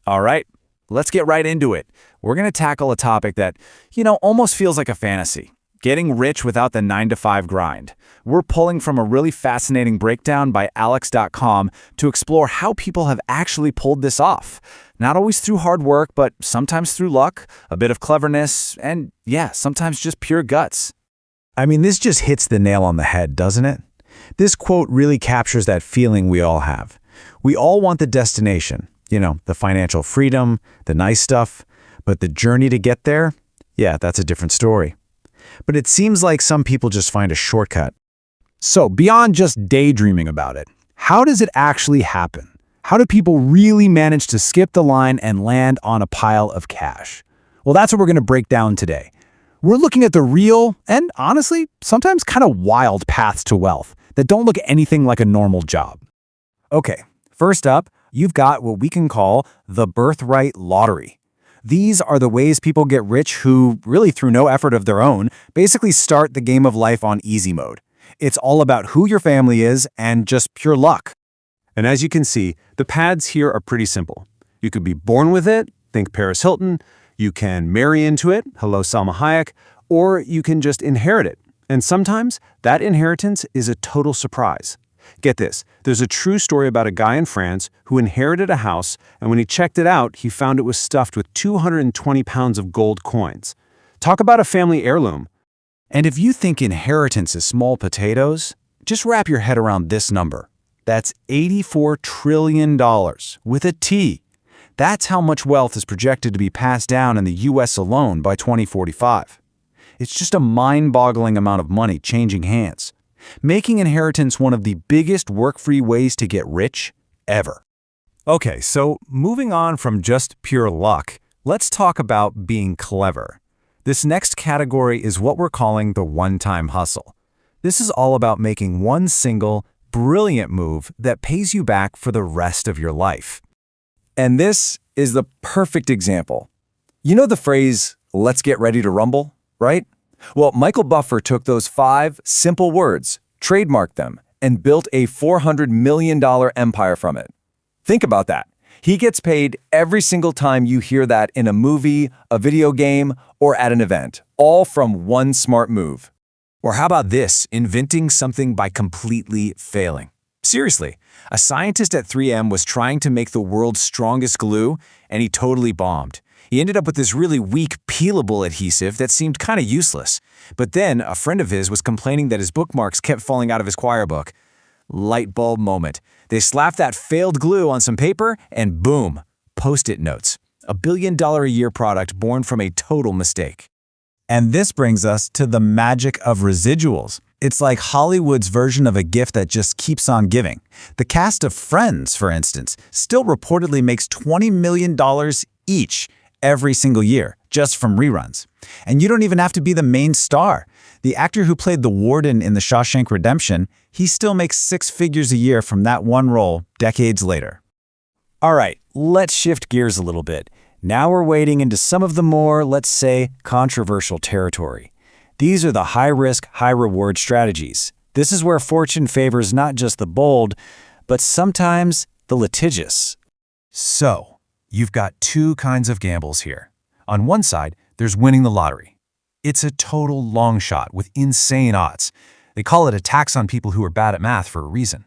All right, let's get right into it. We're going to tackle a topic that, almost feels like a fantasy. Getting rich without the 9-to-5 grind. We're pulling from a really fascinating breakdown by Alex.com to explore how people have actually pulled this off. Not always through hard work, but sometimes through luck, a bit of cleverness, and sometimes just pure guts. I mean, this just hits the nail on the head, doesn't it? This quote really captures that feeling we all have. We all want the destination, the financial freedom, the nice stuff, but the journey to get there, that's a different story. But it seems like some people just find a shortcut. So beyond just daydreaming about it, how does it actually happen? How do people really manage to skip the line and land on a pile of cash? Well, that's what we're going to break down today. We're looking at the real and, honestly, sometimes kind of wild paths to wealth that don't look anything like a normal job. Okay, first up, you've got what we can call the birthright lottery. These are the ways people get rich who, really through no effort of their own, basically start the game of life on easy mode. It's all about who your family is and just pure luck. And as you can see, the paths here are pretty simple. You could be born with it, think Paris Hilton, you can marry into it, hello Salma Hayek, or you can just inherit it. And sometimes that inheritance is a total surprise. Get this, there's a true story about a guy in France who inherited a house, and when he checked it out, he found it was stuffed with 220 pounds of gold coins. Talk about a family heirloom. And if you think inheritance is small potatoes, just wrap your head around this number. That's $84 trillion with a T. That's how much wealth is projected to be passed down in the US alone by 2045. It's just a mind-boggling amount of money changing hands, making inheritance one of the biggest work-free ways to get rich ever. Okay, so moving on from just pure luck, let's talk about being clever. This next category is what we're calling the one-time hustle. This is all about making one single, brilliant move that pays you back for the rest of your life. And this is the perfect example. You know the phrase, "let's get ready to rumble," right? Well, Michael Buffer took those 5 simple words, trademarked them, and built a $400 million empire from it. Think about that. He gets paid every single time you hear that in a movie, a video game, or at an event, all from one smart move. Or how about this, inventing something by completely failing? Seriously, a scientist at 3M was trying to make the world's strongest glue, and he totally bombed. He ended up with this really weak, peelable adhesive that seemed kind of useless. But then a friend of his was complaining that his bookmarks kept falling out of his choir book. Light bulb moment. They slapped that failed glue on some paper, and boom, Post-it notes. $1 billion a year product born from a total mistake. And this brings us to the magic of residuals. It's like Hollywood's version of a gift that just keeps on giving. The cast of Friends, for instance, still reportedly makes $20 million each every single year, just from reruns. And you don't even have to be the main star. The actor who played the warden in The Shawshank Redemption, he still makes 6 figures a year from that one role decades later. All right, let's shift gears a little bit. Now we're wading into some of the more, let's say, controversial territory. These are the high-risk, high-reward strategies. This is where fortune favors not just the bold, but sometimes the litigious. So, you've got 2 kinds of gambles here. On one side, there's winning the lottery. It's a total long shot with insane odds. They call it a tax on people who are bad at math for a reason.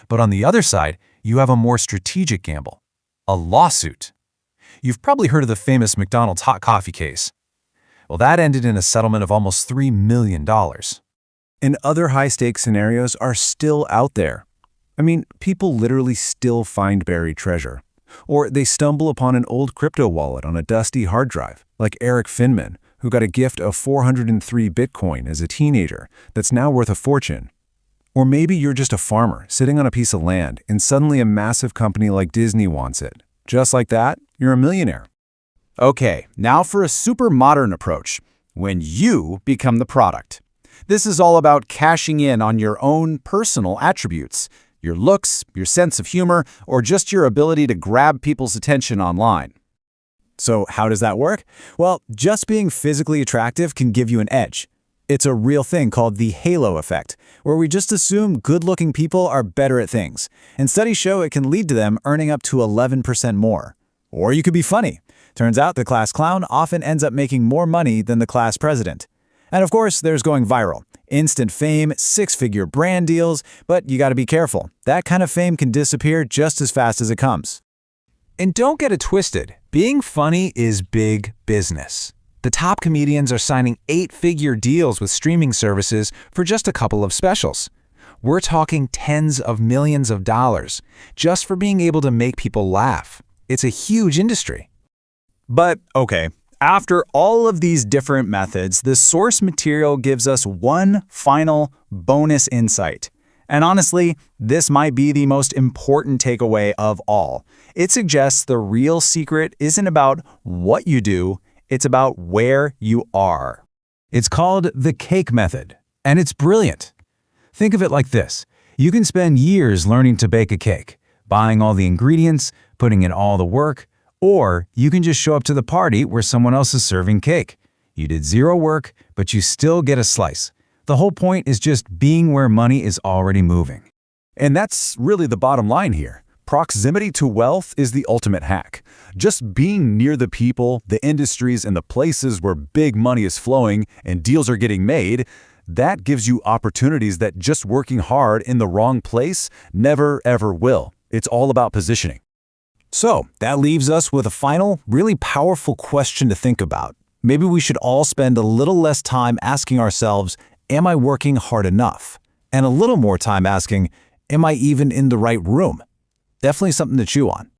But on the other side, you have a more strategic gamble, a lawsuit. You've probably heard of the famous McDonald's hot coffee case. Well, that ended in a settlement of almost $3 million. And other high-stakes scenarios are still out there. I mean, people literally still find buried treasure. Or they stumble upon an old crypto wallet on a dusty hard drive, like Eric Finman, who got a gift of 403 Bitcoin as a teenager that's now worth a fortune. Or maybe you're just a farmer sitting on a piece of land and suddenly a massive company like Disney wants it. Just like that, you're a millionaire. Okay, now for a super modern approach, when you become the product. This is all about cashing in on your own personal attributes, your looks, your sense of humor, or just your ability to grab people's attention online. So how does that work? Well, just being physically attractive can give you an edge. It's a real thing called the halo effect, where we just assume good-looking people are better at things, and studies show it can lead to them earning up to 11% more. Or you could be funny. Turns out the class clown often ends up making more money than the class president. And of course, there's going viral. Instant fame, six-figure brand deals, but you gotta be careful. That kind of fame can disappear just as fast as it comes. And don't get it twisted. Being funny is big business. The top comedians are signing 8-figure deals with streaming services for just a couple of specials. We're talking tens of millions of dollars just for being able to make people laugh. It's a huge industry. But, okay, after all of these different methods, the source material gives us one final bonus insight. And honestly, this might be the most important takeaway of all. It suggests the real secret isn't about what you do, it's about where you are. It's called the cake method, and it's brilliant. Think of it like this. You can spend years learning to bake a cake, buying all the ingredients, putting in all the work, or you can just show up to the party where someone else is serving cake. You did zero work, but you still get a slice. The whole point is just being where money is already moving. And that's really the bottom line here. Proximity to wealth is the ultimate hack. Just being near the people, the industries, and the places where big money is flowing and deals are getting made, that gives you opportunities that just working hard in the wrong place never ever will. It's all about positioning. So that leaves us with a final, really powerful question to think about. Maybe we should all spend a little less time asking ourselves, am I working hard enough? And a little more time asking, am I even in the right room? Definitely something to chew on.